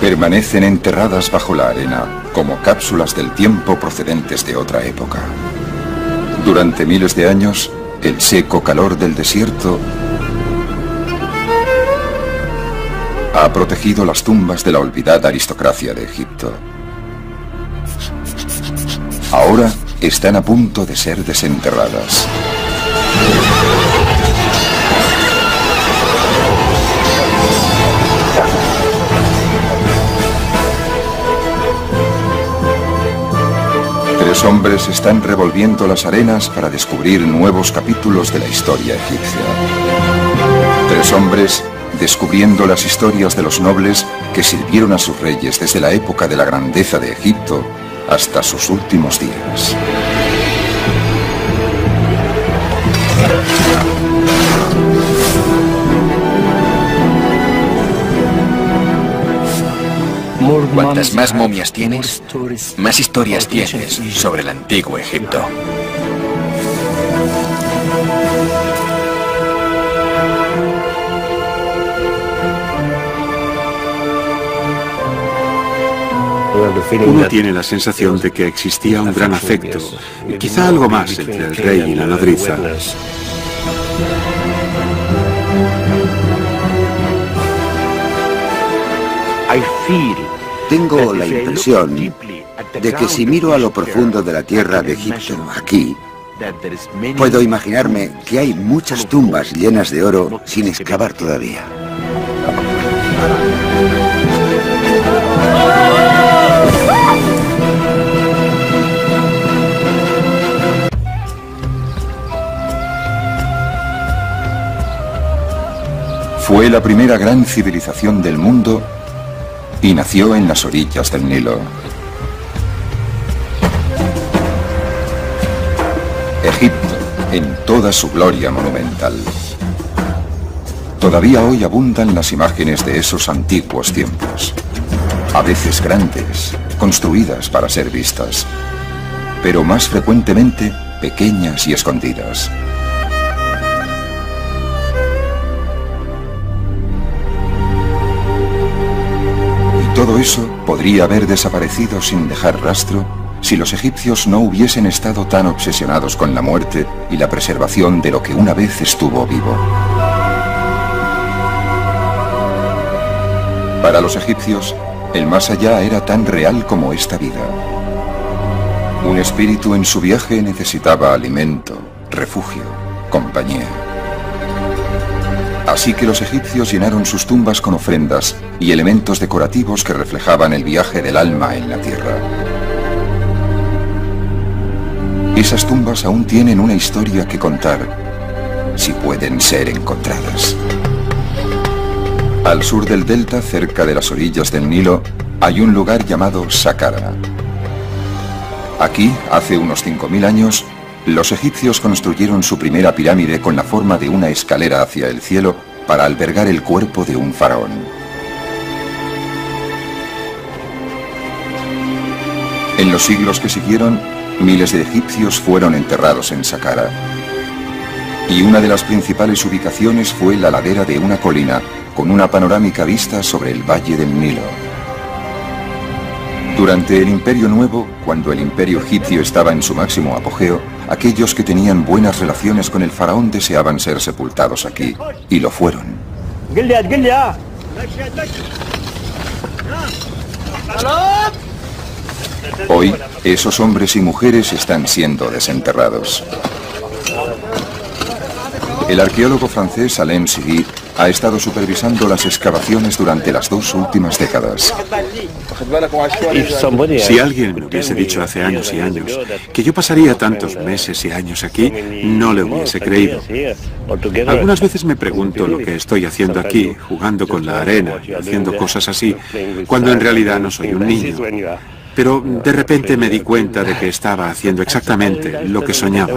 Permanecen enterradas bajo la arena, como cápsulas del tiempo procedentes de otra época. Durante miles de años, el seco calor del desierto ha protegido las tumbas de la olvidada aristocracia de Egipto. Ahora están a punto de ser desenterradas. Tres hombres están revolviendo las arenas para descubrir nuevos capítulos de la historia egipcia. Tres hombres descubriendo las historias de los nobles que sirvieron a sus reyes desde la época de la grandeza de Egipto hasta sus últimos días. Cuantas más momias tienes, más historias tienes sobre el antiguo Egipto. Uno tiene la sensación de que existía un gran afecto, quizá algo más entre el rey y la nodriza. Tengo la impresión de que si miro a lo profundo de la tierra de Egipto, aquí, puedo imaginarme que hay muchas tumbas llenas de oro sin excavar todavía. Fue la primera gran civilización del mundo y nació en las orillas del Nilo. Egipto, en toda su gloria monumental. Todavía hoy abundan las imágenes de esos antiguos tiempos. A veces grandes, construidas para ser vistas, pero más frecuentemente pequeñas y escondidas. Todo eso podría haber desaparecido sin dejar rastro si los egipcios no hubiesen estado tan obsesionados con la muerte y la preservación de lo que una vez estuvo vivo. Para los egipcios, el más allá era tan real como esta vida. Un espíritu en su viaje necesitaba alimento, refugio, compañía. Así que los egipcios llenaron sus tumbas con ofrendas y elementos decorativos que reflejaban el viaje del alma en la tierra. Esas tumbas aún tienen una historia que contar, si pueden ser encontradas. Al sur del delta, cerca de las orillas del Nilo, hay un lugar llamado Saqqara. Aquí, hace unos 5000 años, los egipcios construyeron su primera pirámide con la forma de una escalera hacia el cielo para albergar el cuerpo de un faraón. En los siglos que siguieron, miles de egipcios fueron enterrados en Saqqara. Y una de las principales ubicaciones fue la ladera de una colina con una panorámica vista sobre el valle del Nilo. Durante el Imperio Nuevo, cuando el Imperio egipcio estaba en su máximo apogeo, aquellos que tenían buenas relaciones con el faraón deseaban ser sepultados aquí, y lo fueron. Hoy, esos hombres y mujeres están siendo desenterrados. El arqueólogo francés Alain Sidi ha estado supervisando las excavaciones durante las 2 últimas décadas. Si alguien me hubiese dicho hace años y años que yo pasaría tantos meses y años aquí, no le hubiese creído. Algunas veces me pregunto lo que estoy haciendo aquí, jugando con la arena y haciendo cosas así, cuando en realidad no soy un niño. Pero de repente me di cuenta de que estaba haciendo exactamente lo que soñaba.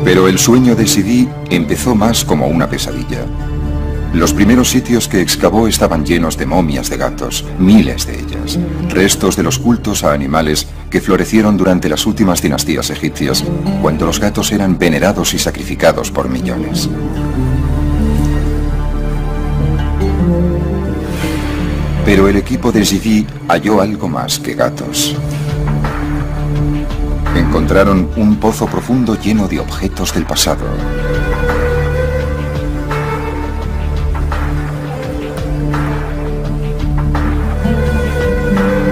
Pero el sueño de Sidi empezó más como una pesadilla. Los primeros sitios que excavó estaban llenos de momias de gatos, miles de ellas, restos de los cultos a animales que florecieron durante las últimas dinastías egipcias, cuando los gatos eran venerados y sacrificados por millones. Pero el equipo de Zivi halló algo más que gatos. Encontraron un pozo profundo lleno de objetos del pasado.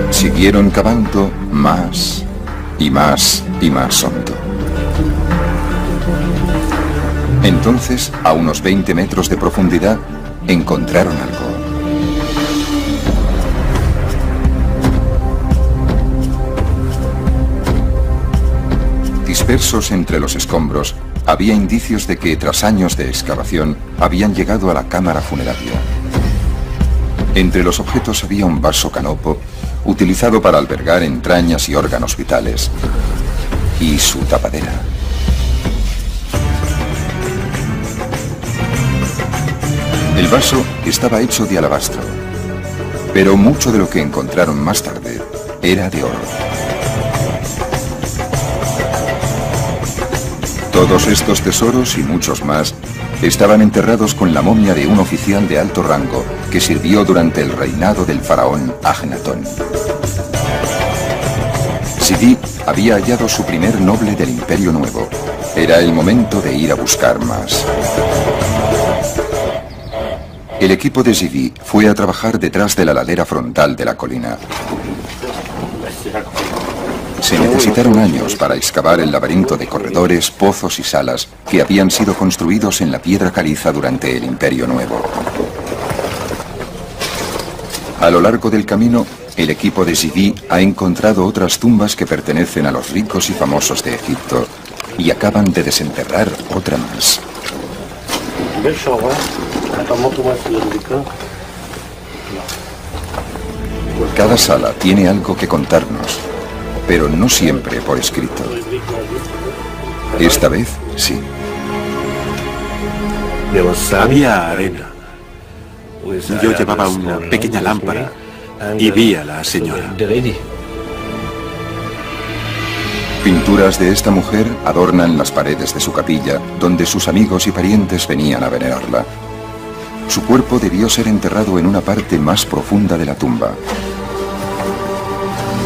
Siguieron cavando más y más y más hondo. Entonces, a unos 20 metros de profundidad, encontraron algo. Dispersos entre los escombros, había indicios de que tras años de excavación habían llegado a la cámara funeraria. Entre los objetos había un vaso canopo, utilizado para albergar entrañas y órganos vitales, y su tapadera. El vaso estaba hecho de alabastro, pero mucho de lo que encontraron más tarde era de oro. Todos estos tesoros y muchos más estaban enterrados con la momia de un oficial de alto rango que sirvió durante el reinado del faraón Ajenatón. Sidi había hallado su primer noble del Imperio Nuevo. Era el momento de ir a buscar más. El equipo de Zivi fue a trabajar detrás de la ladera frontal de la colina. Se necesitaron años para excavar el laberinto de corredores, pozos y salas que habían sido construidos en la piedra caliza durante el Imperio Nuevo. A lo largo del camino, el equipo de Zivi ha encontrado otras tumbas que pertenecen a los ricos y famosos de Egipto y acaban de desenterrar otra más. Cada sala tiene algo que contarnos, pero no siempre por escrito. Esta vez, sí. Había arena. Yo llevaba una pequeña lámpara y vi a la señora. Pinturas de esta mujer adornan las paredes de su capilla, donde sus amigos y parientes venían a venerarla. Su cuerpo debió ser enterrado en una parte más profunda de la tumba.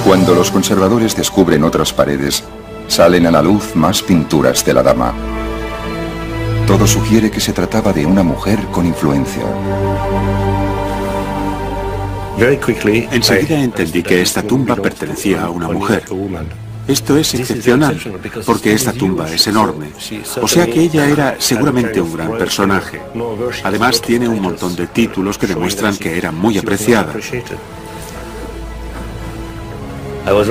Cuando los conservadores descubren otras paredes, salen a la luz más pinturas de la dama. Todo sugiere que se trataba de una mujer con influencia. Enseguida entendí que esta tumba pertenecía a una mujer. Esto es excepcional, porque esta tumba es enorme. O sea que ella era seguramente un gran personaje. Además, tiene un montón de títulos que demuestran que era muy apreciada.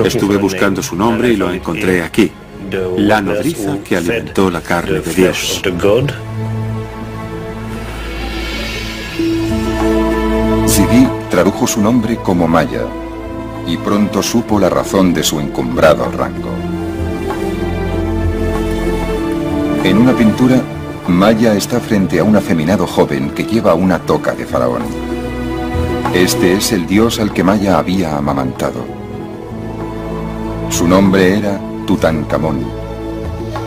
Estuve buscando su nombre y lo encontré aquí. La nodriza que alimentó la carne de Dios. Zivi tradujo su nombre como Maya y pronto supo la razón de su encumbrado rango. En una pintura, Maya está frente a un afeminado joven que lleva una toca de faraón. Este es el dios al que Maya había amamantado. Su nombre era Tutankamón,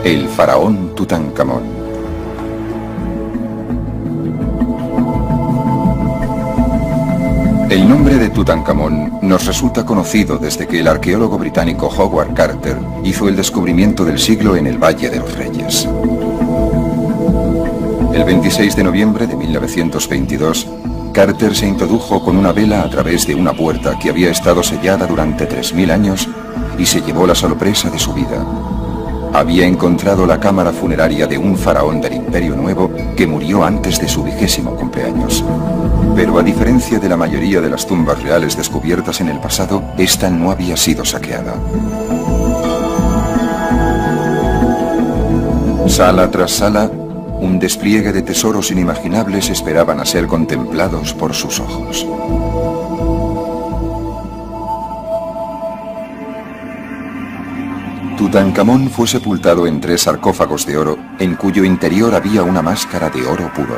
el faraón Tutankamón. El nombre de Tutankamón nos resulta conocido desde que el arqueólogo británico Howard Carter hizo el descubrimiento del siglo en el Valle de los Reyes. El 26 de noviembre de 1922, Carter se introdujo con una vela a través de una puerta que había estado sellada durante 3000 años y se llevó la sorpresa de su vida. Había encontrado la cámara funeraria de un faraón del Imperio Nuevo que murió antes de su 20º cumpleaños. Pero a diferencia de la mayoría de las tumbas reales descubiertas en el pasado, esta no había sido saqueada. Sala tras sala, un despliegue de tesoros inimaginables esperaban a ser contemplados por sus ojos. Tutankamón fue sepultado en 3 sarcófagos de oro, en cuyo interior había una máscara de oro puro.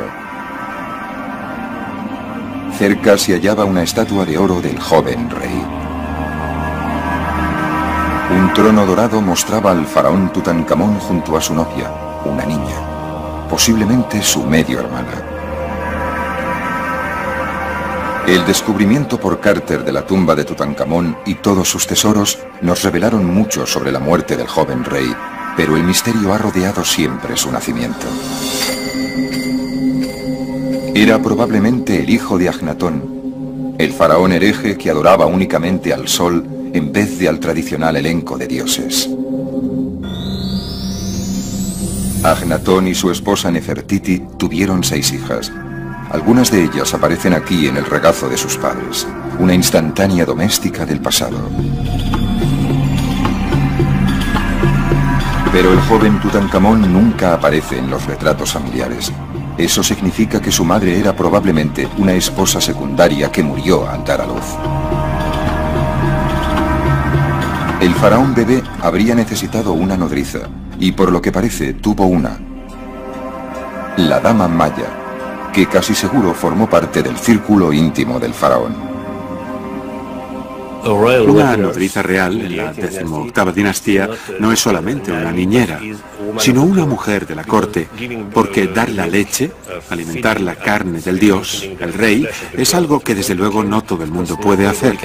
Cerca se hallaba una estatua de oro del joven rey. Un trono dorado mostraba al faraón Tutankamón junto a su novia, una niña, posiblemente su medio hermana. El descubrimiento por Carter de la tumba de Tutankamón y todos sus tesoros nos revelaron mucho sobre la muerte del joven rey, pero el misterio ha rodeado siempre su nacimiento. Era probablemente el hijo de Agnatón, el faraón hereje que adoraba únicamente al sol en vez de al tradicional elenco de dioses. Agnatón y su esposa Nefertiti tuvieron 6 hijas. Algunas de ellas aparecen aquí en el regazo de sus padres, una instantánea doméstica del pasado. Pero el joven Tutankamón nunca aparece en los retratos familiares. Eso significa que su madre era probablemente una esposa secundaria que murió al dar a luz. El faraón bebé habría necesitado una nodriza, y por lo que parece tuvo una. La dama Maya, que casi seguro formó parte del círculo íntimo del faraón. Una nodriza real en la 18ª dinastía no es solamente una niñera, sino una mujer de la corte, porque dar la leche, alimentar la carne del dios, el rey, es algo que desde luego no todo el mundo puede hacer.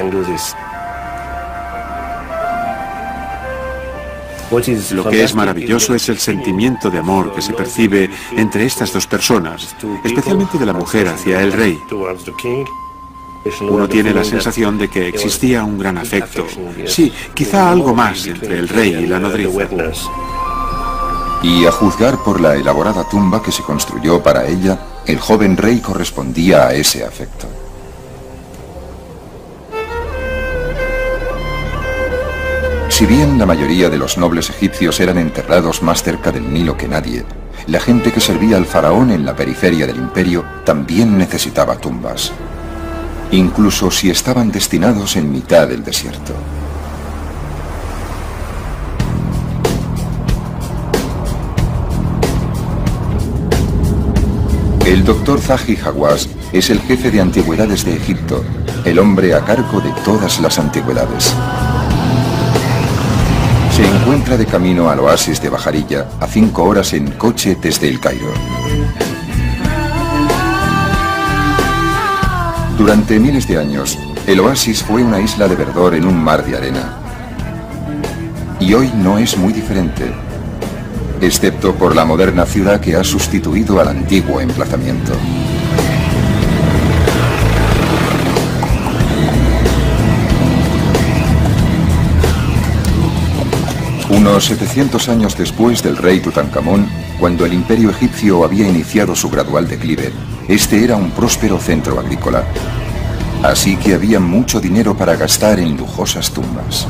Lo que es maravilloso es el sentimiento de amor que se percibe entre estas dos personas, especialmente de la mujer hacia el rey. Uno tiene la sensación de que existía un gran afecto, sí, quizá algo más entre el rey y la nodriza. Y a juzgar por la elaborada tumba que se construyó para ella, el joven rey correspondía a ese afecto. Si bien la mayoría de los nobles egipcios eran enterrados más cerca del Nilo que nadie, la gente que servía al faraón en la periferia del imperio también necesitaba tumbas, incluso si estaban destinados en mitad del desierto. El doctor Zahi Hawass es el jefe de antigüedades de Egipto, el hombre a cargo de todas las antigüedades. Se encuentra de camino al oasis de Bajarilla, a 5 horas en coche desde el Cairo. Durante miles de años, el oasis fue una isla de verdor en un mar de arena. Y hoy no es muy diferente, excepto por la moderna ciudad que ha sustituido al antiguo emplazamiento. Unos 700 años después del rey Tutankamón, cuando el imperio egipcio había iniciado su gradual declive, este era un próspero centro agrícola. Así que había mucho dinero para gastar en lujosas tumbas.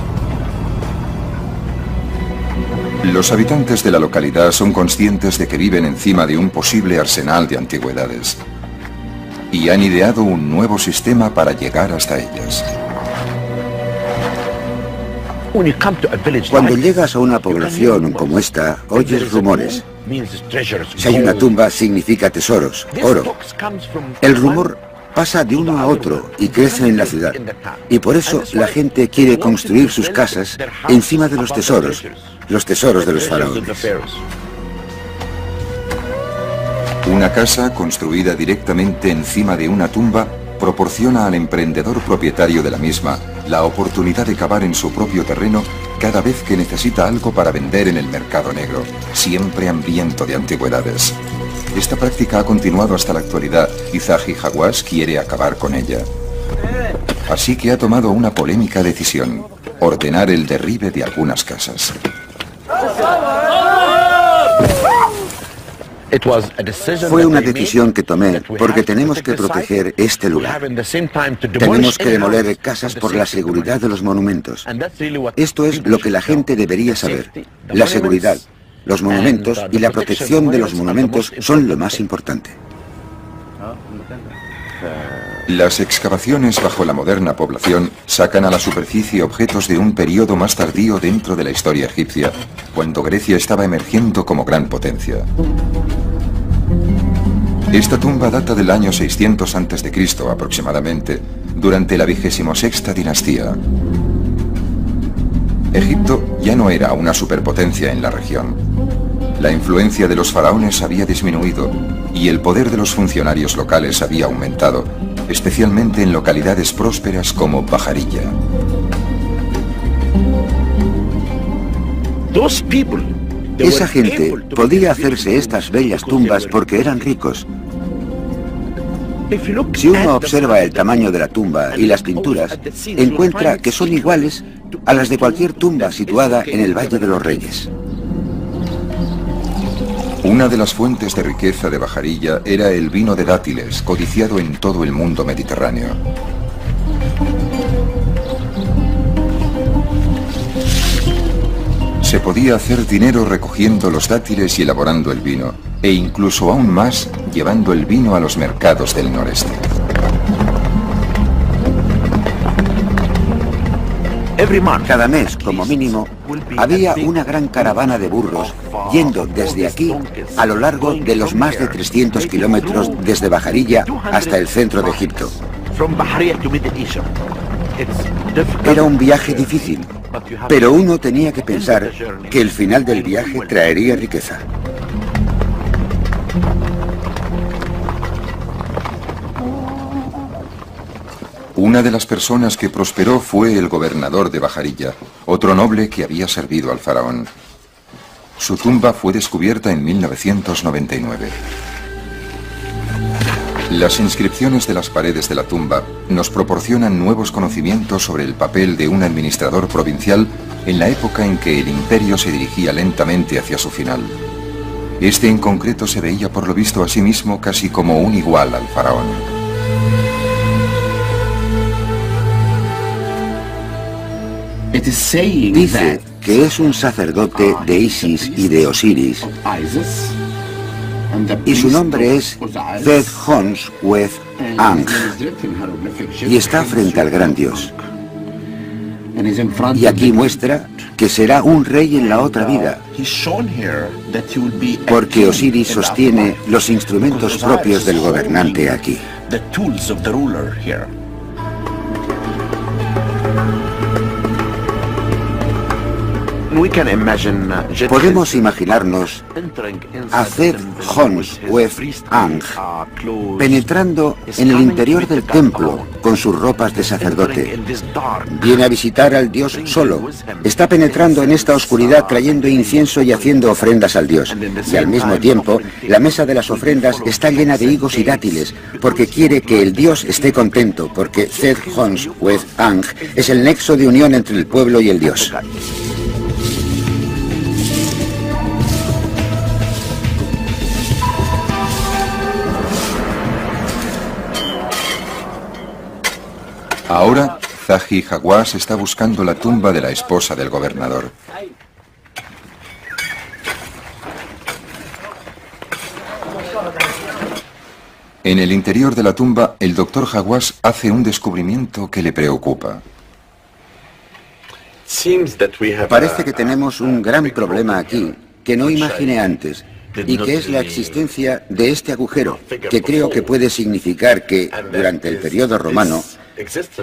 Los habitantes de la localidad son conscientes de que viven encima de un posible arsenal de antigüedades y han ideado un nuevo sistema para llegar hasta ellas. Cuando llegas a una población como esta, oyes rumores. Si hay una tumba, significa tesoros, oro. El rumor pasa de uno a otro y crece en la ciudad. Y por eso la gente quiere construir sus casas encima de los tesoros de los faraones. Una casa construida directamente encima de una tumba proporciona al emprendedor propietario de la misma la oportunidad de cavar en su propio terreno cada vez que necesita algo para vender en el mercado negro, siempre hambriento de antigüedades. Esta práctica ha continuado hasta la actualidad y Zahi Hawass quiere acabar con ella. Así que ha tomado una polémica decisión: ordenar el derribe de algunas casas. Fue una decisión que tomé porque tenemos que proteger este lugar. Tenemos que demoler casas por la seguridad de los monumentos. Esto es lo que la gente debería saber. La seguridad, los monumentos y la protección de los monumentos son lo más importante. Las excavaciones bajo la moderna población sacan a la superficie objetos de un periodo más tardío dentro de la historia egipcia, cuando Grecia estaba emergiendo como gran potencia. Esta tumba data del año 600 a.C. aproximadamente, durante la 26ª dinastía. Egipto ya no era una superpotencia en la región. La influencia de los faraones había disminuido y el poder de los funcionarios locales había aumentado, especialmente en localidades prósperas como Bajarilla. Esa gente podía hacerse estas bellas tumbas porque eran ricos. Si uno observa el tamaño de la tumba y las pinturas, encuentra que son iguales a las de cualquier tumba situada en el Valle de los Reyes. Una de las fuentes de riqueza de Bajarilla era el vino de dátiles, codiciado en todo el mundo mediterráneo. Se podía hacer dinero recogiendo los dátiles y elaborando el vino, e incluso aún más llevando el vino a los mercados del noreste. Cada mes, como mínimo, había una gran caravana de burros yendo desde aquí a lo largo de los más de 300 kilómetros desde Bajarilla hasta el centro de Egipto. Era un viaje difícil, pero uno tenía que pensar que el final del viaje traería riqueza. Una de las personas que prosperó fue el gobernador de Bajarilla, otro noble que había servido al faraón. Su tumba fue descubierta en 1999. Las inscripciones de las paredes de la tumba nos proporcionan nuevos conocimientos sobre el papel de un administrador provincial en la época en que el imperio se dirigía lentamente hacia su final. Este en concreto se veía por lo visto a sí mismo casi como un igual al faraón. Dice que es un sacerdote de Isis y de Osiris, y su nombre es Thet-Hons-Weth-Ang, y está frente al gran dios. Y aquí muestra que será un rey en la otra vida, porque Osiris sostiene los instrumentos propios del gobernante aquí. Podemos imaginarnos a Thet-Hons-Weth-Ang penetrando en el interior del templo con sus ropas de sacerdote. Viene a visitar al dios solo. Está penetrando en esta oscuridad trayendo incienso y haciendo ofrendas al dios. Y al mismo tiempo, la mesa de las ofrendas está llena de higos y dátiles, porque quiere que el dios esté contento, porque Thet-Hons-Weth-Ang es el nexo de unión entre el pueblo y el dios. Ahora, Zahi Hawass está buscando la tumba de la esposa del gobernador. En el interior de la tumba, el doctor Hawass hace un descubrimiento que le preocupa. Parece que tenemos un gran problema aquí que no imaginé antes, y que es la existencia de este agujero, que creo que puede significar que, durante el periodo romano,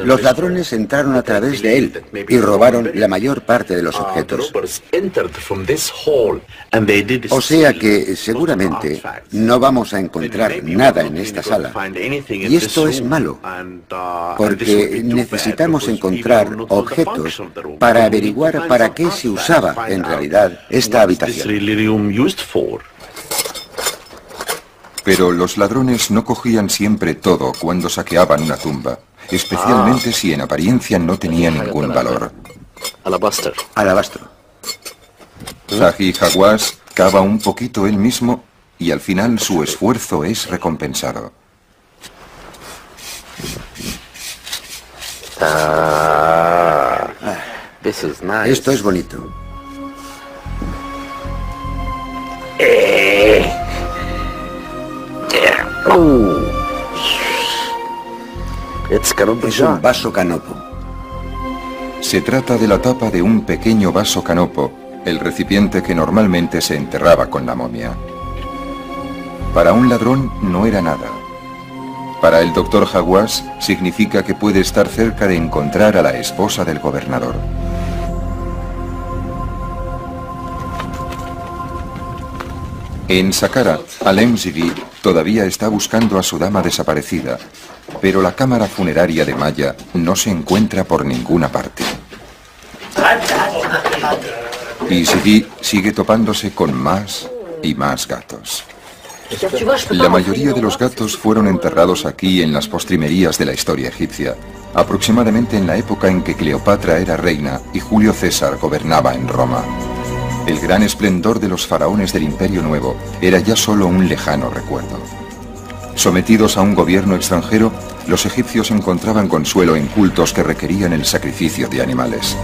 los ladrones entraron a través de él y robaron la mayor parte de los objetos. O sea que, seguramente, no vamos a encontrar nada en esta sala. Y esto es malo, porque necesitamos encontrar objetos para averiguar para qué se usaba en realidad esta habitación. Pero los ladrones no cogían siempre todo cuando saqueaban una tumba, especialmente si en apariencia no tenía ningún valor. Alabastro. Zahi Hawass cava un poquito él mismo y al final su esfuerzo es recompensado. Esto es bonito. Es un vaso canopo. Se trata de la tapa de un pequeño vaso canopo, el recipiente que normalmente se enterraba con la momia. Para un ladrón no era nada. Para el doctor Hawass significa que puede estar cerca de encontrar a la esposa del gobernador. En Saqqara, Alem Zivi todavía está buscando a su dama desaparecida, Pero la cámara funeraria de Maya no se encuentra por ninguna parte. Y Sidi sigue topándose con más y más gatos. La mayoría de los gatos fueron enterrados aquí en las postrimerías de la historia egipcia, aproximadamente en la época en que Cleopatra era reina y Julio César gobernaba en Roma. El gran esplendor de los faraones del Imperio Nuevo era ya solo un lejano recuerdo. Sometidos a un gobierno extranjero, los egipcios encontraban consuelo en cultos que requerían el sacrificio de animales.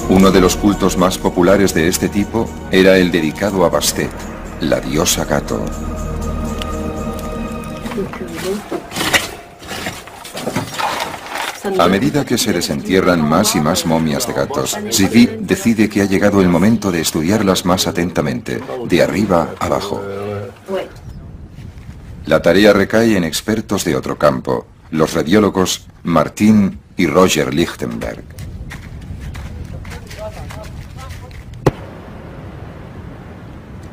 Uno de los cultos más populares de este tipo era el dedicado a Bastet, la diosa gato. A medida que se desentierran más y más momias de gatos, Sidi decide que ha llegado el momento de estudiarlas más atentamente, de arriba abajo. La tarea recae en expertos de otro campo, los radiólogos Martin y Roger Lichtenberg.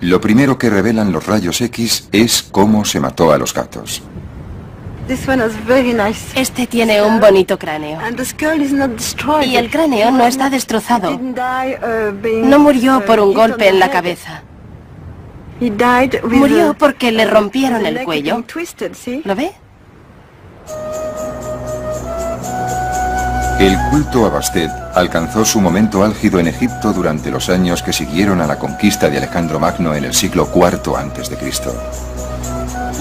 Lo primero que revelan los rayos X es cómo se mató a los gatos. Este tiene un bonito cráneo. Y el cráneo no está destrozado. No murió por un golpe en la cabeza. Murió porque le rompieron el cuello. ¿Lo ve? El culto a Bastet alcanzó su momento álgido en Egipto durante los años que siguieron a la conquista de Alejandro Magno en el siglo IV a.C.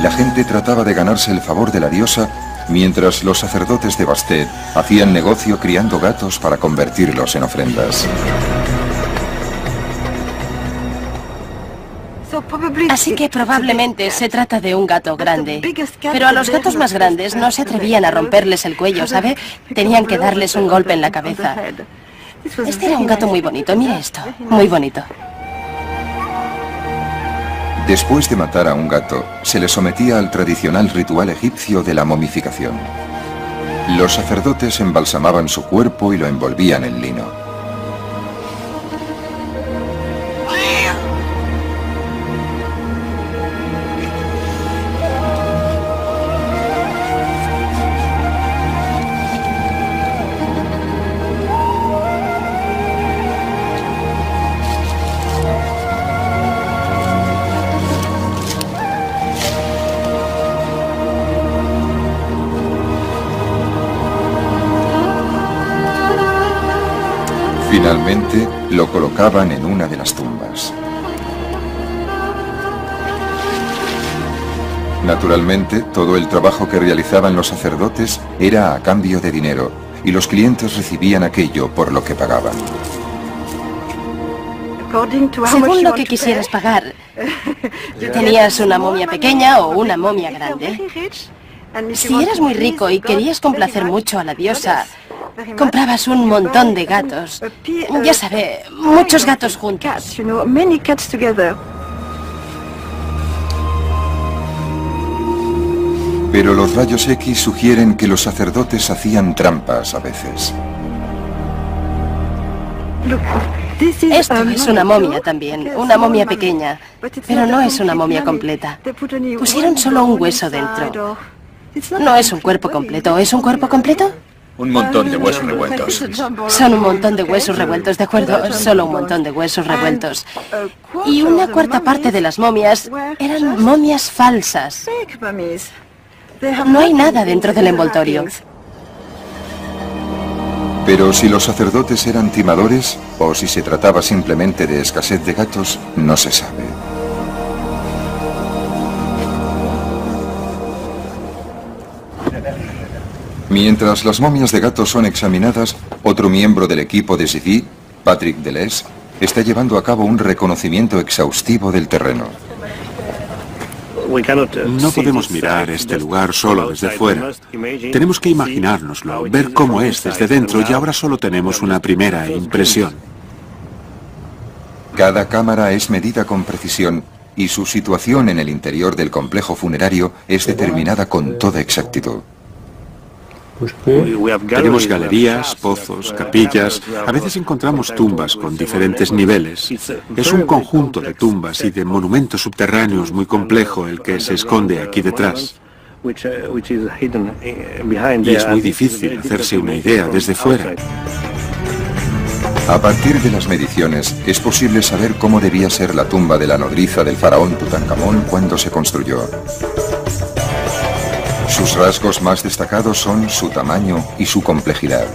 La gente trataba de ganarse el favor de la diosa, mientras los sacerdotes de Bastet hacían negocio criando gatos para convertirlos en ofrendas. Así que probablemente se trata de un gato grande. Pero a los gatos más grandes no se atrevían a romperles el cuello, ¿sabe? Tenían que darles un golpe en la cabeza. Este era un gato muy bonito, mire esto, muy bonito. Después de matar a un gato, se le sometía al tradicional ritual egipcio de la momificación. Los sacerdotes embalsamaban su cuerpo y lo envolvían en lino. Finalmente, lo colocaban en una de las tumbas. Naturalmente, todo el trabajo que realizaban los sacerdotes era a cambio de dinero, y los clientes recibían aquello por lo que pagaban. Según lo que quisieras pagar, ¿tenías una momia pequeña o una momia grande? Si eras muy rico y querías complacer mucho a la diosa, comprabas un montón de gatos. Ya sabe, muchos gatos juntos. Pero los rayos X sugieren que los sacerdotes hacían trampas a veces. Esto es una momia también, una momia pequeña, pero no es una momia completa. Pusieron solo un hueso dentro. No es un cuerpo completo, ¿es un cuerpo completo? Un montón de huesos revueltos. Son un montón de huesos revueltos, ¿de acuerdo? Solo un montón de huesos revueltos. Y una cuarta parte de las momias eran momias falsas. No hay nada dentro del envoltorio. Pero si los sacerdotes eran timadores o si se trataba simplemente de escasez de gatos, no se sabe. Mientras las momias de gatos son examinadas, otro miembro del equipo de Sidi, Patrick Deleuze, está llevando a cabo un reconocimiento exhaustivo del terreno. No podemos mirar este lugar solo desde fuera. Tenemos que imaginárnoslo, ver cómo es desde dentro, y ahora solo tenemos una primera impresión. Cada cámara es medida con precisión y su situación en el interior del complejo funerario es determinada con toda exactitud. Tenemos galerías, pozos, capillas. A veces encontramos tumbas con diferentes niveles. Es un conjunto de tumbas y de monumentos subterráneos muy complejo el que se esconde aquí detrás. Y es muy difícil hacerse una idea desde fuera. A partir de las mediciones, es posible saber cómo debía ser la tumba de la nodriza del faraón Tutankamón cuando se construyó. Sus rasgos más destacados son su tamaño y su complejidad.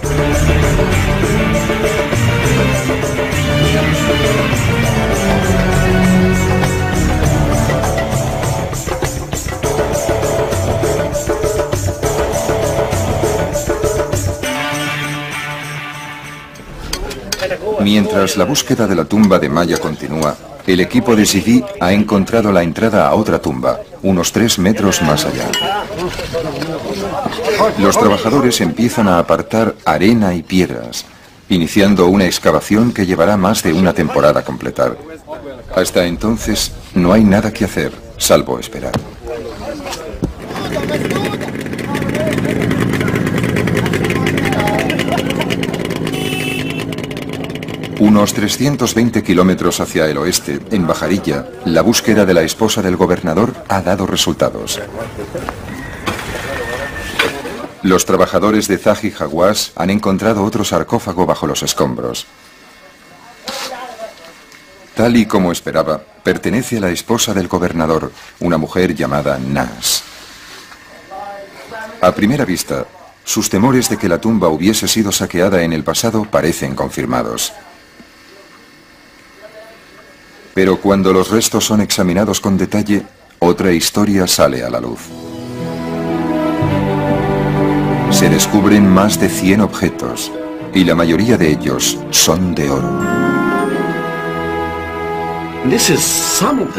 Mientras la búsqueda de la tumba de Maya continúa, el equipo de Sidi ha encontrado la entrada a otra tumba, unos 3 metros más allá. Los trabajadores empiezan a apartar arena y piedras, iniciando una excavación que llevará más de una temporada a completar. Hasta entonces, no hay nada que hacer, salvo esperar. Unos 320 kilómetros hacia el oeste, en Bajarilla, la búsqueda de la esposa del gobernador ha dado resultados. Los trabajadores de Zahi Hawass han encontrado otro sarcófago bajo los escombros. Tal y como esperaba, pertenece a la esposa del gobernador, una mujer llamada Nas. A primera vista, sus temores de que la tumba hubiese sido saqueada en el pasado parecen confirmados. Pero cuando los restos son examinados con detalle, otra historia sale a la luz. Se descubren más de 100 objetos, y la mayoría de ellos son de oro.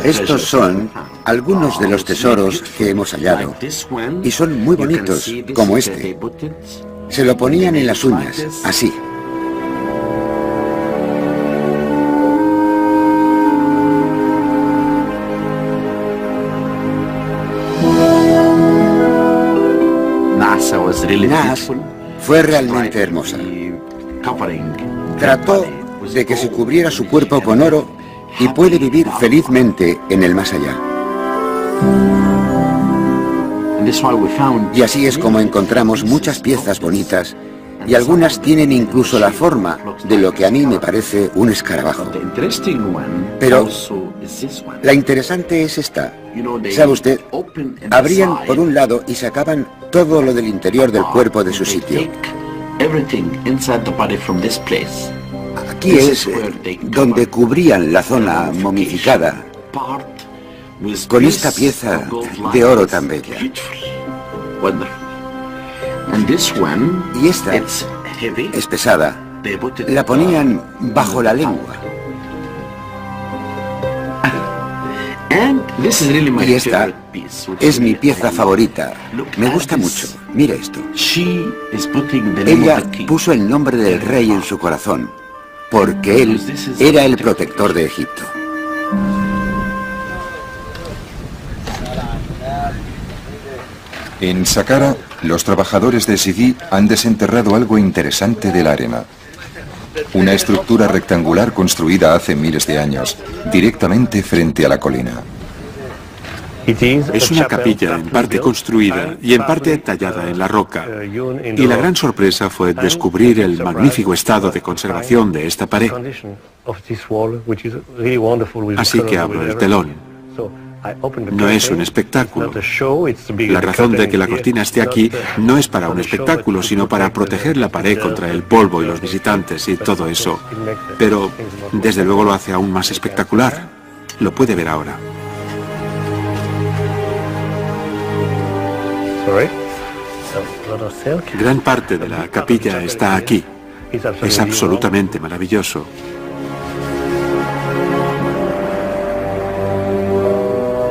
Estos son algunos de los tesoros que hemos hallado, y son muy bonitos, como este. Se lo ponían en las uñas, así. Nas fue realmente hermosa. Trató de que se cubriera su cuerpo con oro y puede vivir felizmente en el más allá. Y así es como encontramos muchas piezas bonitas y algunas tienen incluso la forma de lo que a mí me parece un escarabajo. Pero la interesante es esta. ¿Sabe usted? Abrían por un lado y sacaban todo lo del interior del cuerpo de su sitio. Aquí es donde cubrían la zona momificada con esta pieza de oro tan bella. Y esta es pesada. La ponían bajo la lengua. Y esta es mi pieza favorita. Me gusta mucho. Mira esto. Ella puso el nombre del rey en su corazón, porque él era el protector de Egipto. En Saqqara, los trabajadores de Sidi han desenterrado algo interesante de la arena. Una estructura rectangular construida hace miles de años, directamente frente a la colina. Es una capilla en parte construida y en parte tallada en la roca. Y la gran sorpresa fue descubrir el magnífico estado de conservación de esta pared. Así que abro el telón. No es un espectáculo. La razón de que la cortina esté aquí no es para un espectáculo, sino para proteger la pared contra el polvo y los visitantes y todo eso. Pero, desde luego, lo hace aún más espectacular. Lo puede ver ahora. Gran parte de la capilla está aquí. Es absolutamente maravilloso.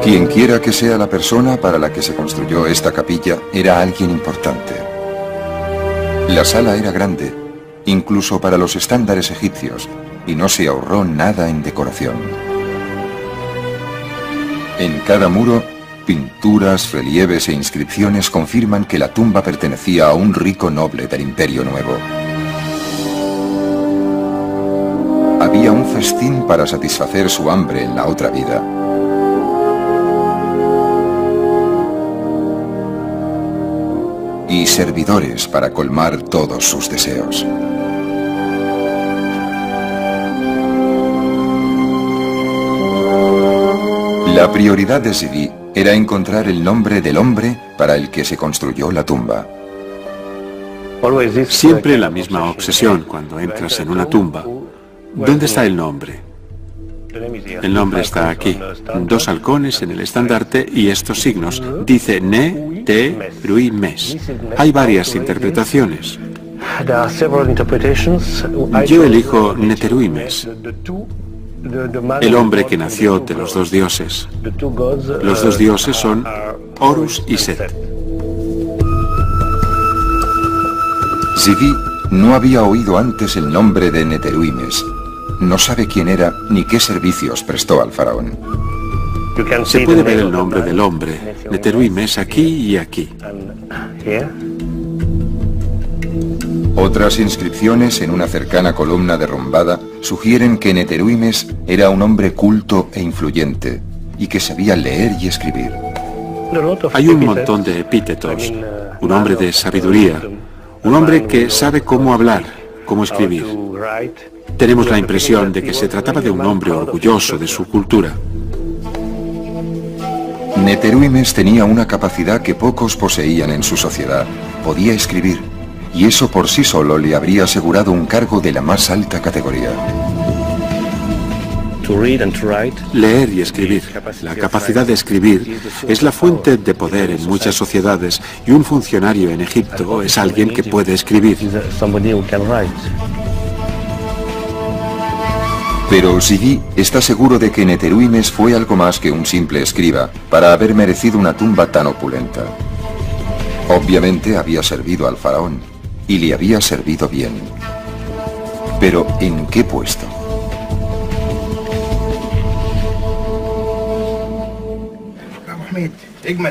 Quien quiera que sea la persona para la que se construyó esta capilla, era alguien importante. La sala era grande, incluso para los estándares egipcios, y no se ahorró nada en decoración. En cada muro Pinturas, relieves e inscripciones confirman que la tumba pertenecía a un rico noble del Imperio Nuevo. Había un festín para satisfacer su hambre en la otra vida. Y servidores para colmar todos sus deseos. La prioridad de Zivi era encontrar el nombre del hombre para el que se construyó la tumba. Siempre la misma obsesión cuando entras en una tumba. ¿Dónde está el nombre? El nombre está aquí. 2 halcones en el estandarte y estos signos. Dice Ne-Te-Rui-Mes. Hay varias interpretaciones. Yo elijo Neteruimes, el hombre que nació de los 2 dioses. Los 2 dioses son Horus y Set. Zivi no había oído antes el nombre de Neteruimes. No sabe quién era ni qué servicios prestó al faraón. Se puede ver el nombre del hombre, Neteruimes, aquí y aquí. Otras inscripciones en una cercana columna derrumbada sugieren que Neteruimes era un hombre culto e influyente y que sabía leer y escribir. Hay un montón de epítetos. Un hombre de sabiduría, un hombre que sabe cómo hablar, cómo escribir. Tenemos la impresión de que se trataba de un hombre orgulloso de su cultura. Neteruimes tenía una capacidad que pocos poseían en su sociedad. Podía escribir, y eso por sí solo le habría asegurado un cargo de la más alta categoría. Leer y escribir. La capacidad de escribir es la fuente de poder en muchas sociedades y un funcionario en Egipto es alguien que puede escribir. Pero Zivi está seguro de que Neteruimes fue algo más que un simple escriba para haber merecido una tumba tan opulenta. Obviamente había servido al faraón y le había servido bien. Pero ¿en qué puesto?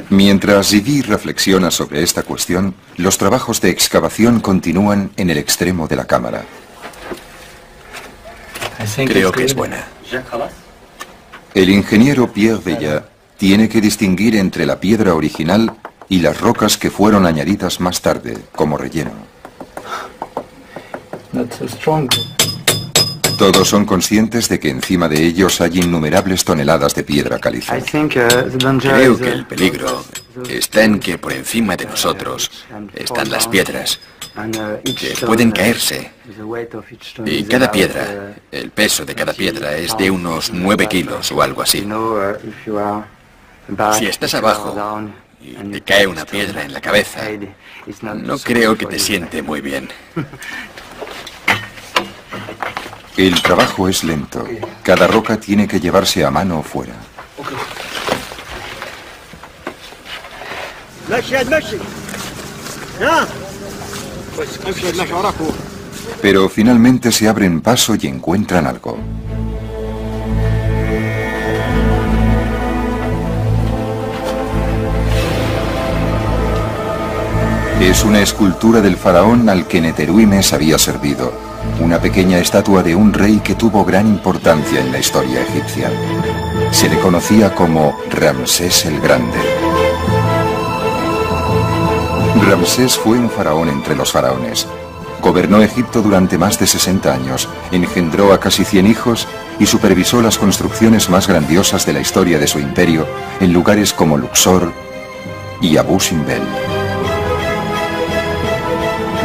Mientras Zivi reflexiona sobre esta cuestión, los trabajos de excavación continúan en el extremo de la cámara. Creo que es buena. El ingeniero Pierre Vella tiene que distinguir entre la piedra original y las rocas que fueron añadidas más tarde, como relleno. Todos son conscientes de que encima de ellos hay innumerables toneladas de piedra caliza. Creo que el peligro está en que por encima de nosotros están las piedras, que pueden caerse. Y cada piedra, el peso de cada piedra es de unos 9 kilos o algo así. Si estás abajo y te cae una piedra en la cabeza, no creo que te siente muy bien. El trabajo es lento. Cada roca tiene que llevarse a mano fuera. Pero finalmente se abren paso y encuentran algo. Es una escultura del faraón al que Neteruimes había servido. Una pequeña estatua de un rey que tuvo gran importancia en la historia egipcia. Se le conocía como Ramsés el Grande. Ramsés fue un faraón entre los faraones. Gobernó Egipto durante más de 60 años, engendró a casi 100 hijos y supervisó las construcciones más grandiosas de la historia de su imperio en lugares como Luxor y Abu Simbel.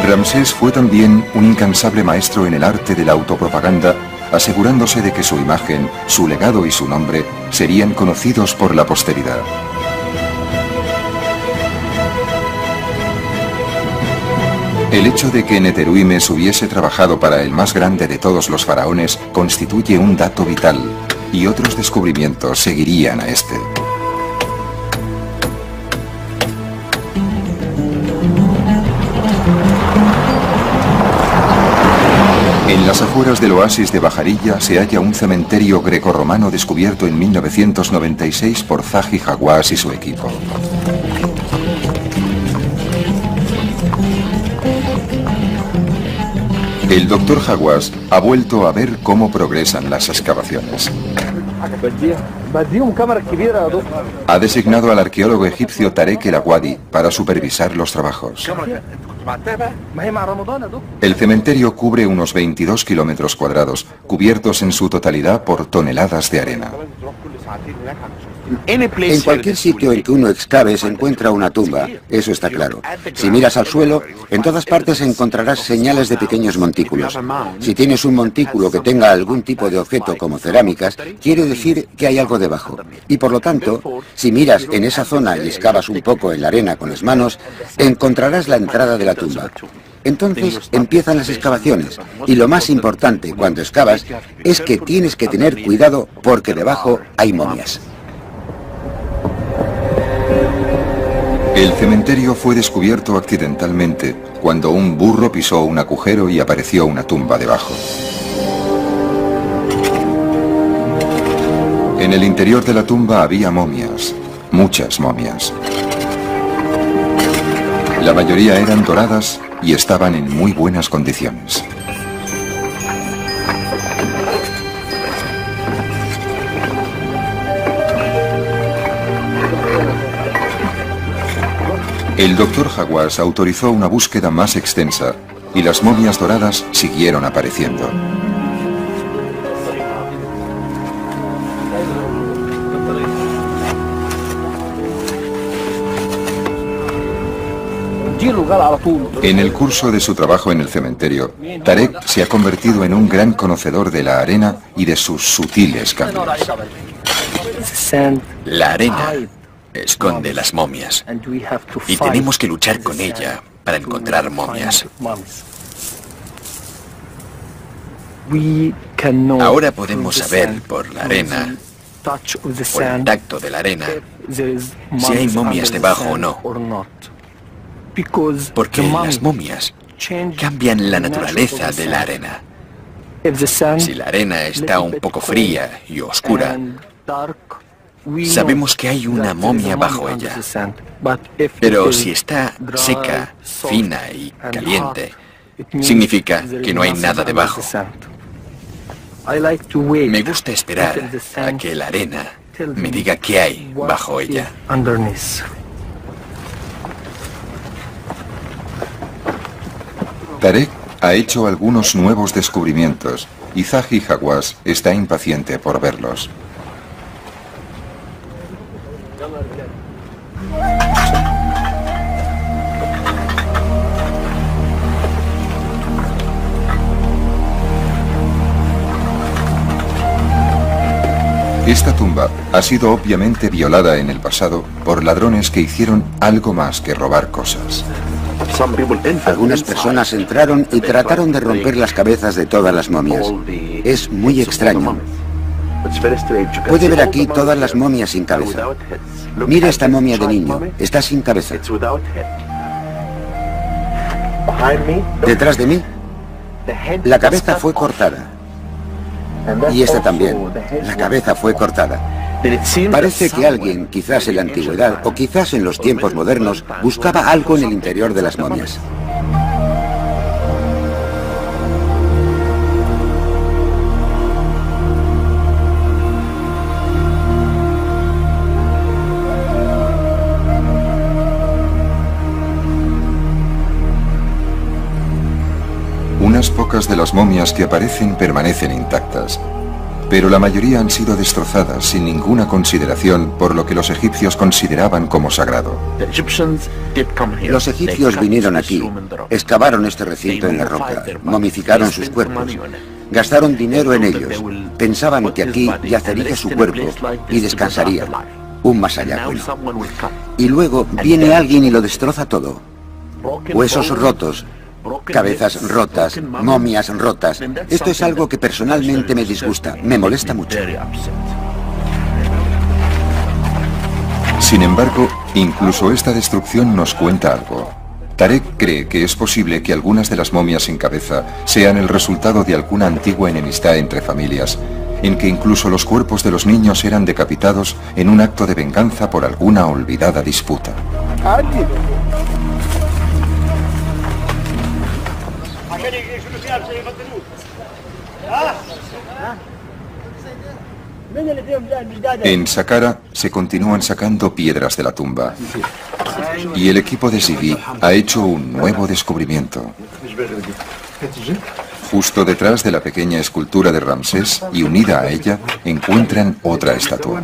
Ramsés fue también un incansable maestro en el arte de la autopropaganda, asegurándose de que su imagen, su legado y su nombre serían conocidos por la posteridad. El hecho de que Neteruimes hubiese trabajado para el más grande de todos los faraones constituye un dato vital, y otros descubrimientos seguirían a este. En En las afueras del oasis de Bajarilla se halla un cementerio grecorromano descubierto en 1996 por Zahi Hawass y su equipo. El doctor Hawass ha vuelto a ver cómo progresan las excavaciones. Ha designado al arqueólogo egipcio Tarek El Awadi para supervisar los trabajos. El cementerio cubre unos 22 kilómetros cuadrados, cubiertos en su totalidad por toneladas de arena. En cualquier sitio en que uno excave se encuentra una tumba, eso está claro. Si miras al suelo, en todas partes encontrarás señales de pequeños montículos. Si tienes un montículo que tenga algún tipo de objeto como cerámicas, quiere decir que hay algo debajo. Y por lo tanto, si miras en esa zona y excavas un poco en la arena con las manos, encontrarás la entrada de la tumba. Entonces empiezan las excavaciones, y lo más importante cuando excavas es que tienes que tener cuidado porque debajo hay momias. El cementerio fue descubierto accidentalmente cuando un burro pisó un agujero y apareció una tumba debajo. En el interior de la tumba había momias, muchas momias. La mayoría eran doradas y estaban en muy buenas condiciones. El doctor Hawass autorizó una búsqueda más extensa y las momias doradas siguieron apareciendo. En el curso de su trabajo en el cementerio, Tarek se ha convertido en un gran conocedor de la arena y de sus sutiles cambios. La arena esconde las momias y tenemos que luchar con ella para encontrar momias. Ahora podemos saber por la arena, por el tacto de la arena, si hay momias debajo o no. Porque las momias cambian la naturaleza de la arena. Si la arena está un poco fría y oscura, sabemos que hay una momia bajo ella. Pero si está seca, fina y caliente, significa que no hay nada debajo. Me gusta esperar a que la arena me diga qué hay bajo ella. Tarek ha hecho algunos nuevos descubrimientos y Zahi Hawass está impaciente por verlos. Esta tumba ha sido obviamente violada en el pasado por ladrones que hicieron algo más que robar cosas. Algunas personas entraron y trataron de romper las cabezas de todas las momias. Es muy extraño. Puede ver aquí todas las momias sin cabeza. Mira esta momia de niño, está sin cabeza. Detrás de mí, la cabeza fue cortada. Y esta también, la cabeza fue cortada. Parece que alguien, quizás en la antigüedad o quizás en los tiempos modernos, buscaba algo en el interior de las momias. Unas pocas de las momias que aparecen permanecen intactas, pero la mayoría han sido destrozadas sin ninguna consideración por lo que los egipcios consideraban como sagrado. Los egipcios vinieron aquí, excavaron este recinto en la roca, momificaron sus cuerpos, gastaron dinero en ellos, pensaban que aquí yacería su cuerpo y descansaría, un más allá bueno. Y luego viene alguien y lo destroza todo. Huesos rotos, cabezas rotas, momias rotas. Esto es algo que personalmente me disgusta, me molesta mucho. Sin embargo, incluso esta destrucción nos cuenta algo. Tarek cree que es posible que algunas de las momias sin cabeza sean el resultado de alguna antigua enemistad entre familias, en que incluso los cuerpos de los niños eran decapitados en un acto de venganza por alguna olvidada disputa. En Saqqara se continúan sacando piedras de la tumba y el equipo de Zivi ha hecho un nuevo descubrimiento. Justo detrás de la pequeña escultura de Ramsés y unida a ella encuentran otra estatua.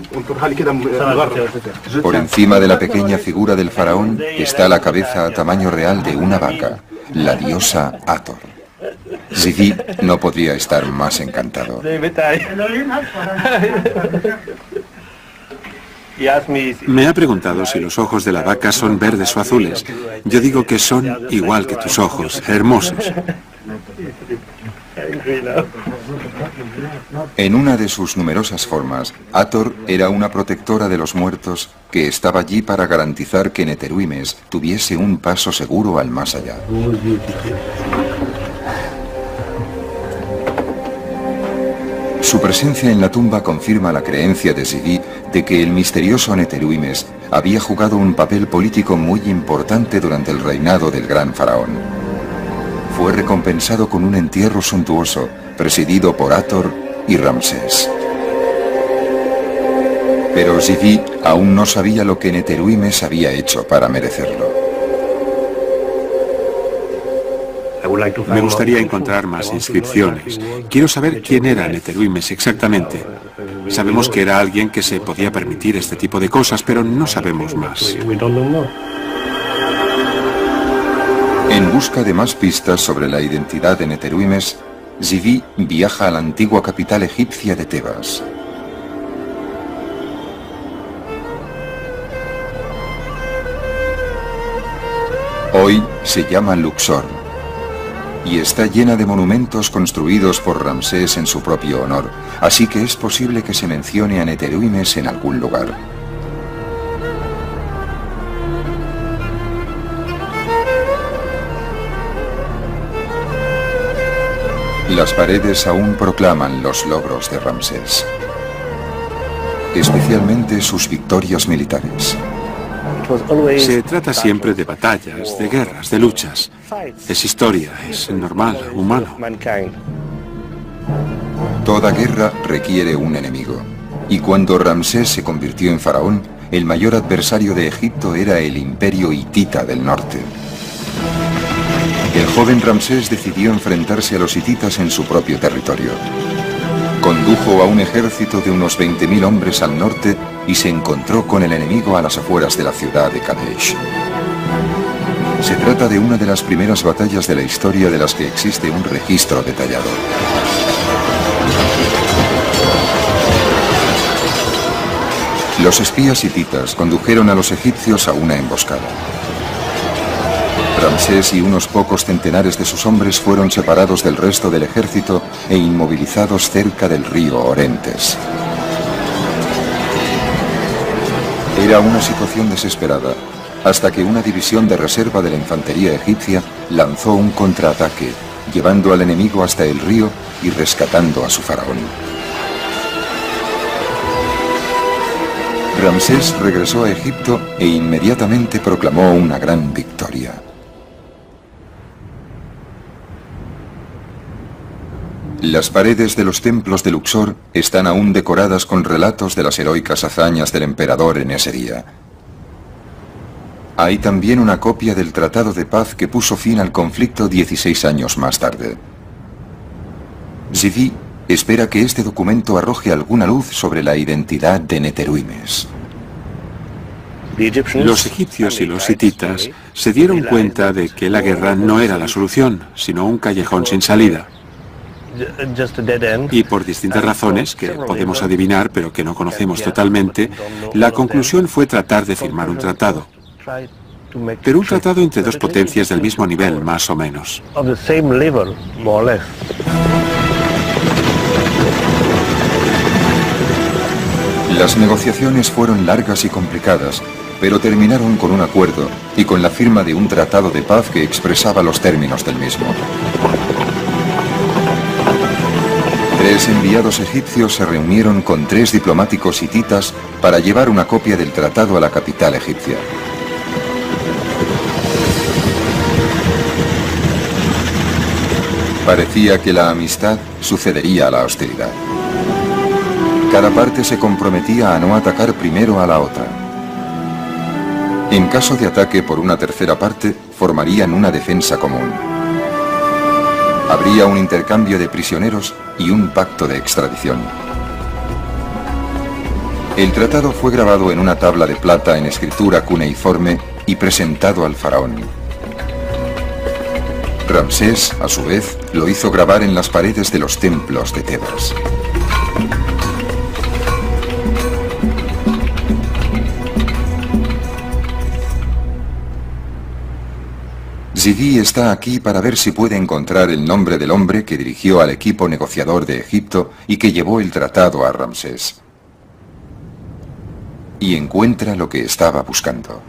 Por encima de la pequeña figura del faraón está la cabeza a tamaño real de una vaca, la diosa Hathor. Zivi no podría estar más encantado. Me ha preguntado si los ojos de la vaca son verdes o azules. Yo digo que son igual que tus ojos, hermosos. En una de sus numerosas formas, Hathor era una protectora de los muertos que estaba allí para garantizar que Neteruimes tuviese un paso seguro al más allá. Su presencia en la tumba confirma la creencia de Zivi de que el misterioso Neteruimes había jugado un papel político muy importante durante el reinado del gran faraón. Fue recompensado con un entierro suntuoso, presidido por Hathor y Ramsés. Pero Zivi aún no sabía lo que Neteruimes había hecho para merecerlo. Me gustaría encontrar más inscripciones. Quiero saber quién era Neteruimes exactamente. Sabemos que era alguien que se podía permitir este tipo de cosas, pero no sabemos más. En busca de más pistas sobre la identidad de Neteruimes, Zivi viaja a la antigua capital egipcia de Tebas. Hoy se llama Luxor y está llena de monumentos construidos por Ramsés en su propio honor, así que es posible que se mencione a Neteruimes en algún lugar. Las paredes aún proclaman los logros de Ramsés, especialmente sus victorias militares. Se trata siempre de batallas, de guerras, de luchas. Es historia, es normal, humano. Toda guerra requiere un enemigo, y cuando Ramsés se convirtió en faraón, el mayor adversario de Egipto era el imperio hitita del norte. El joven Ramsés decidió enfrentarse a los hititas en su propio territorio. Condujo a un ejército de unos 20.000 hombres al norte y se encontró con el enemigo a las afueras de la ciudad de Kadesh. Se trata de una de las primeras batallas de la historia de las que existe un registro detallado. Los espías hititas condujeron a los egipcios a una emboscada. Ramsés y unos pocos centenares de sus hombres fueron separados del resto del ejército e inmovilizados cerca del río Orontes. Era una situación desesperada, hasta que una división de reserva de la infantería egipcia lanzó un contraataque, llevando al enemigo hasta el río y rescatando a su faraón. Ramsés regresó a Egipto e inmediatamente proclamó una gran victoria. Las paredes de los templos de Luxor están aún decoradas con relatos de las heroicas hazañas del emperador en ese día. Hay también una copia del tratado de paz que puso fin al conflicto 16 años más tarde. Zivi espera que este documento arroje alguna luz sobre la identidad de Neteruimes. Los egipcios y los hititas se dieron cuenta de que la guerra no era la solución, sino un callejón sin salida. Y por distintas razones, que podemos adivinar pero que no conocemos totalmente, la conclusión fue tratar de firmar un tratado. Pero un tratado entre dos potencias del mismo nivel, más o menos. Las negociaciones fueron largas y complicadas, pero terminaron con un acuerdo y con la firma de un tratado de paz que expresaba los términos del mismo. 3 enviados egipcios se reunieron con 3 diplomáticos hititas para llevar una copia del tratado a la capital egipcia. Parecía que la amistad sucedería a la hostilidad. Cada parte se comprometía a no atacar primero a la otra. En caso de ataque por una tercera parte, formarían una defensa común. Habría un intercambio de prisioneros y un pacto de extradición. El tratado fue grabado en una tabla de plata en escritura cuneiforme y presentado al faraón. Ramsés, a su vez, lo hizo grabar en las paredes de los templos de Tebas. Zidi está aquí para ver si puede encontrar el nombre del hombre que dirigió al equipo negociador de Egipto y que llevó el tratado a Ramsés. Y encuentra lo que estaba buscando.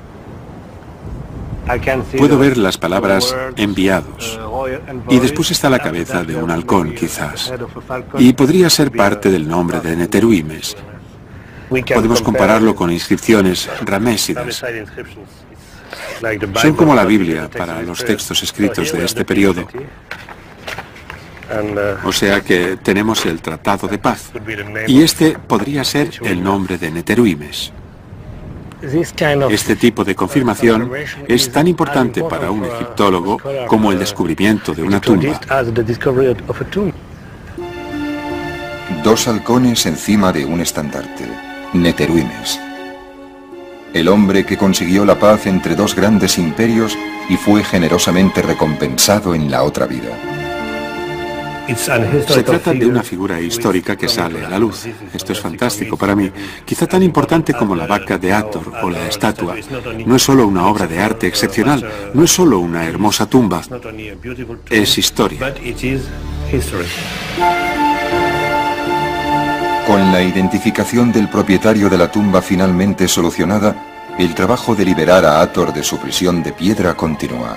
Puedo ver las palabras enviados. Y después está la cabeza de un halcón, quizás. Y podría ser parte del nombre de Neteruimes. Podemos compararlo con inscripciones ramésidas. Son como la Biblia para los textos escritos de este periodo. O sea que tenemos el Tratado de Paz. Y este podría ser el nombre de Neteruimes. Este tipo de confirmación es tan importante para un egiptólogo como el descubrimiento de una tumba. 2 halcones encima de un estandarte. Neteruimes. El hombre que consiguió la paz entre 2 grandes imperios y fue generosamente recompensado en la otra vida. Se trata de una figura histórica que sale a la luz. Esto es fantástico para mí. Quizá tan importante como la vaca de Hathor o la estatua. No es solo una obra de arte excepcional, no es solo una hermosa tumba. Es historia. Con la identificación del propietario de la tumba finalmente solucionada, el trabajo de liberar a Hathor de su prisión de piedra continúa.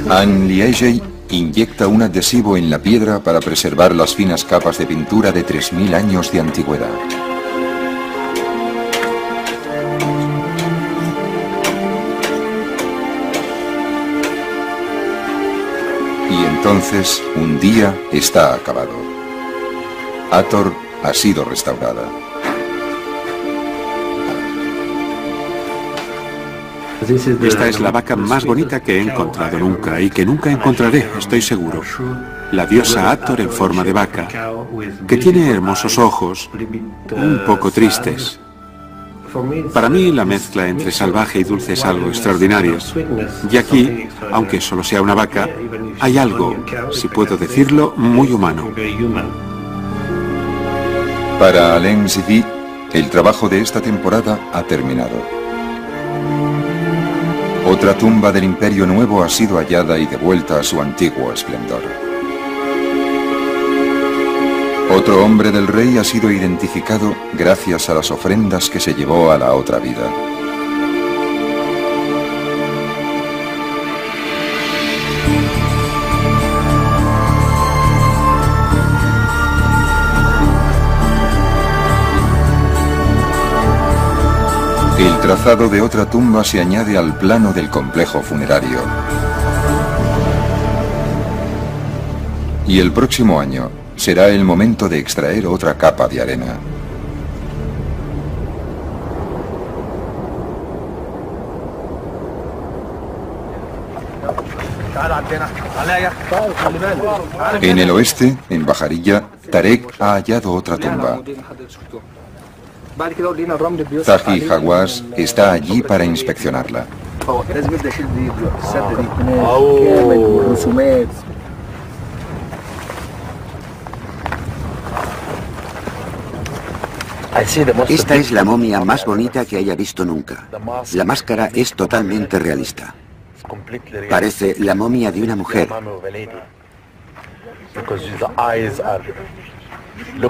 Anne Liegey inyecta un adhesivo en la piedra para preservar las finas capas de pintura de 3000 años de antigüedad. Y entonces, un día está acabado. Hathor ha sido restaurada. Esta es la vaca más bonita que he encontrado nunca y que nunca encontraré, estoy seguro. La diosa Hathor en forma de vaca, que tiene hermosos ojos, un poco tristes. Para mí la mezcla entre salvaje y dulce es algo extraordinario. Y aquí, aunque solo sea una vaca, hay algo, si puedo decirlo, muy humano. Para Alain Zidi, el trabajo de esta temporada ha terminado. Otra tumba del Imperio Nuevo ha sido hallada y devuelta a su antiguo esplendor. Otro hombre del rey ha sido identificado gracias a las ofrendas que se llevó a la otra vida. El trazado de otra tumba se añade al plano del complejo funerario. Y el próximo año será el momento de extraer otra capa de arena. En el oeste, en Bajarilla, Tarek ha hallado otra tumba. Zahi Hawass está allí para inspeccionarla. Esta es la momia más bonita que haya visto nunca. La máscara es totalmente realista. Parece la momia de una mujer.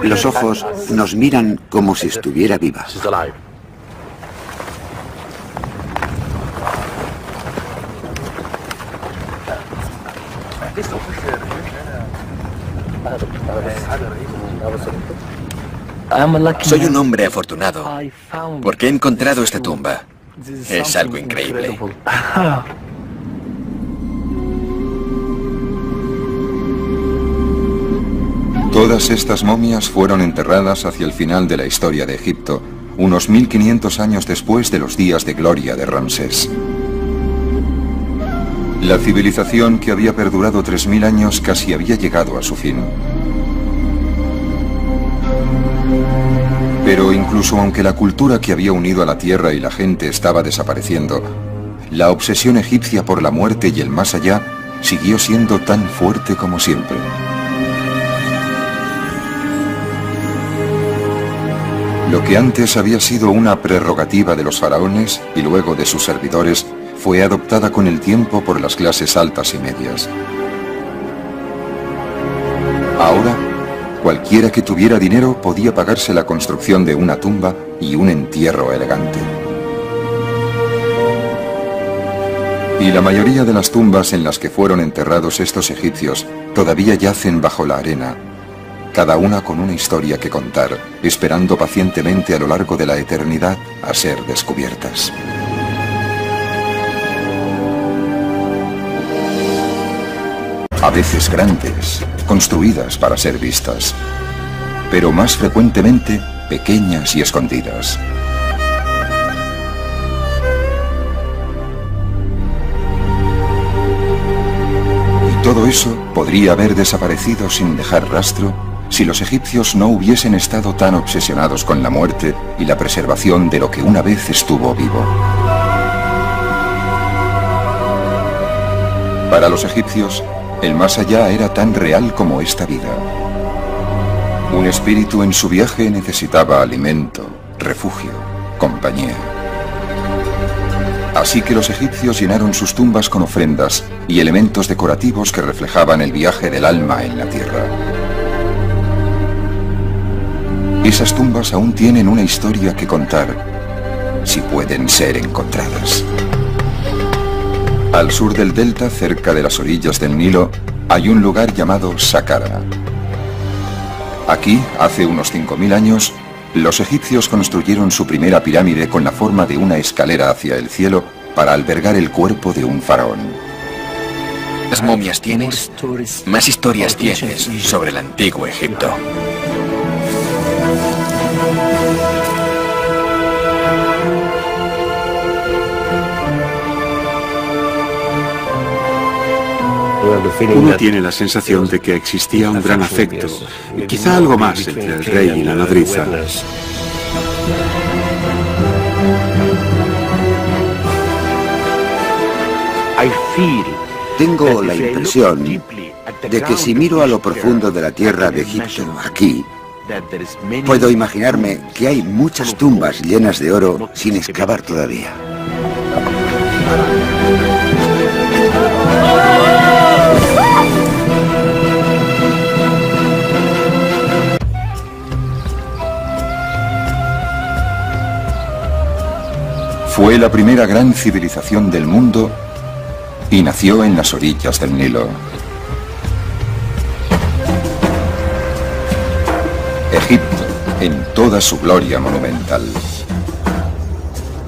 Los ojos nos miran como si estuviera viva. Soy un hombre afortunado porque he encontrado esta tumba. Es algo increíble. Todas estas momias fueron enterradas hacia el final de la historia de Egipto, unos 1500 años después de los días de gloria de Ramsés. La civilización que había perdurado 3000 años casi había llegado a su fin. Pero incluso aunque la cultura que había unido a la tierra y la gente estaba desapareciendo, la obsesión egipcia por la muerte y el más allá siguió siendo tan fuerte como siempre. Lo que antes había sido una prerrogativa de los faraones y luego de sus servidores, fue adoptada con el tiempo por las clases altas y medias. Ahora, cualquiera que tuviera dinero podía pagarse la construcción de una tumba y un entierro elegante. Y la mayoría de las tumbas en las que fueron enterrados estos egipcios todavía yacen bajo la arena, cada una con una historia que contar, esperando pacientemente a lo largo de la eternidad a ser descubiertas. A veces grandes, construidas para ser vistas, pero más frecuentemente pequeñas y escondidas. Y todo eso podría haber desaparecido sin dejar rastro si los egipcios no hubiesen estado tan obsesionados con la muerte y la preservación de lo que una vez estuvo vivo. Para los egipcios, el más allá era tan real como esta vida. Un espíritu en su viaje necesitaba alimento, refugio, compañía. Así que los egipcios llenaron sus tumbas con ofrendas y elementos decorativos que reflejaban el viaje del alma en la tierra. Esas tumbas aún tienen una historia que contar, si pueden ser encontradas. Al sur del delta, cerca de las orillas del Nilo, hay un lugar llamado Saqqara. Aquí, hace unos 5000 años, los egipcios construyeron su primera pirámide con la forma de una escalera hacia el cielo para albergar el cuerpo de un faraón. ¿Más momias tienes? Más historias tienes sobre el antiguo Egipto. Uno tiene la sensación de que existía un gran afecto, quizá algo más entre el rey y la nodriza. Tengo la impresión de que si miro a lo profundo de la tierra de Egipto, aquí, puedo imaginarme que hay muchas tumbas llenas de oro sin excavar todavía. Fue la primera gran civilización del mundo y nació en las orillas del Nilo. Egipto, en toda su gloria monumental.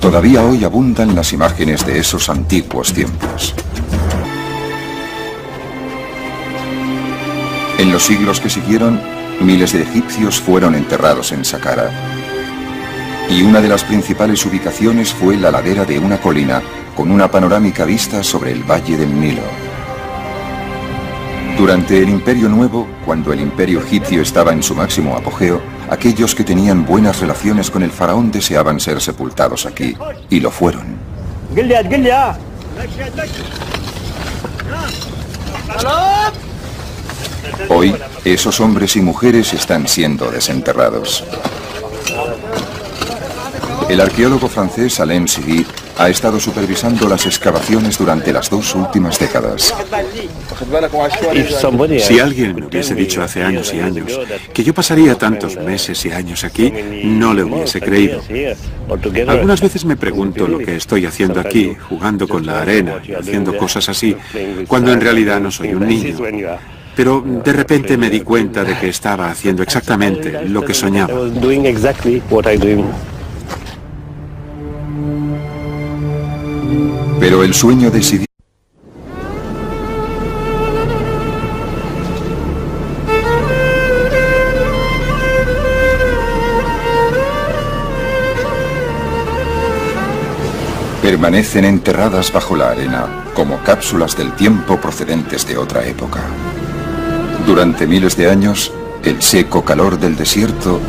Todavía hoy abundan las imágenes de esos antiguos tiempos. En los siglos que siguieron, miles de egipcios fueron enterrados en Saqqara. Y una de las principales ubicaciones fue la ladera de una colina con una panorámica vista sobre el valle del Nilo. Durante el Imperio Nuevo, cuando el Imperio egipcio estaba en su máximo apogeo, aquellos que tenían buenas relaciones con el faraón deseaban ser sepultados aquí, y lo fueron. Hoy, esos hombres y mujeres están siendo desenterrados. El arqueólogo francés Alain Sidi ha estado supervisando las excavaciones durante las 2 últimas décadas. Si alguien me hubiese dicho hace años y años que yo pasaría tantos meses y años aquí, no le hubiese creído. Algunas veces me pregunto lo que estoy haciendo aquí, jugando con la arena y haciendo cosas así, cuando en realidad no soy un niño. Pero de repente me di cuenta de que estaba haciendo exactamente lo que soñaba. Pero el sueño de Sidi permanecen enterradas bajo la arena como cápsulas del tiempo procedentes de otra época. Durante miles de años, el seco calor del desierto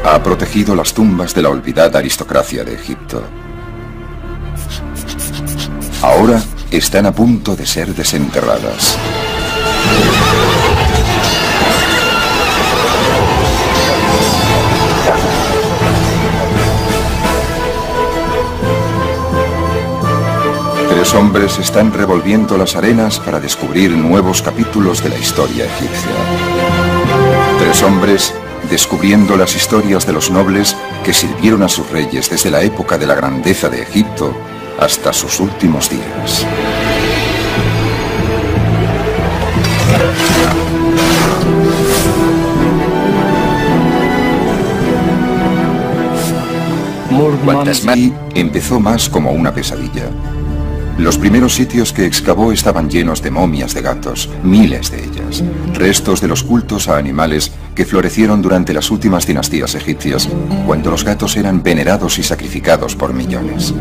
ha protegido las tumbas de la olvidada aristocracia de Egipto. Ahora están a punto de ser desenterradas. Tres hombres están revolviendo las arenas para descubrir nuevos capítulos de la historia egipcia. Tres hombres descubriendo las historias de los nobles que sirvieron a sus reyes desde la época de la grandeza de Egipto hasta sus últimos días. Y empezó más como una pesadilla. Los primeros sitios que excavó estaban llenos de momias de gatos, miles de ellas, restos de los cultos a animales que florecieron durante las últimas dinastías egipcias, cuando los gatos eran venerados y sacrificados por millones.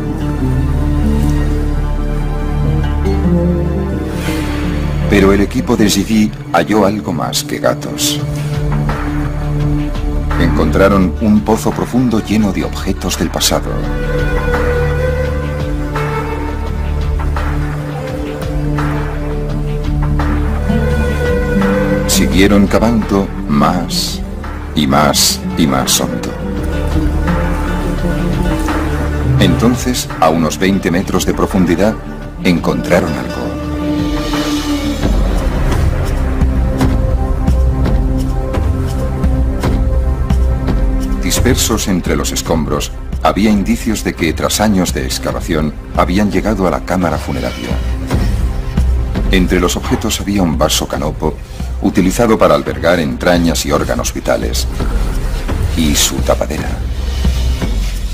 Pero el equipo de Sidi halló algo más que gatos. Encontraron un pozo profundo lleno de objetos del pasado. Siguieron cavando más y más y más hondo. Entonces, a unos 20 metros de profundidad, encontraron algo. Dispersos entre los escombros, había indicios de que tras años de excavación habían llegado a la cámara funeraria. Entre los objetos había un vaso canopo, utilizado para albergar entrañas y órganos vitales, y su tapadera.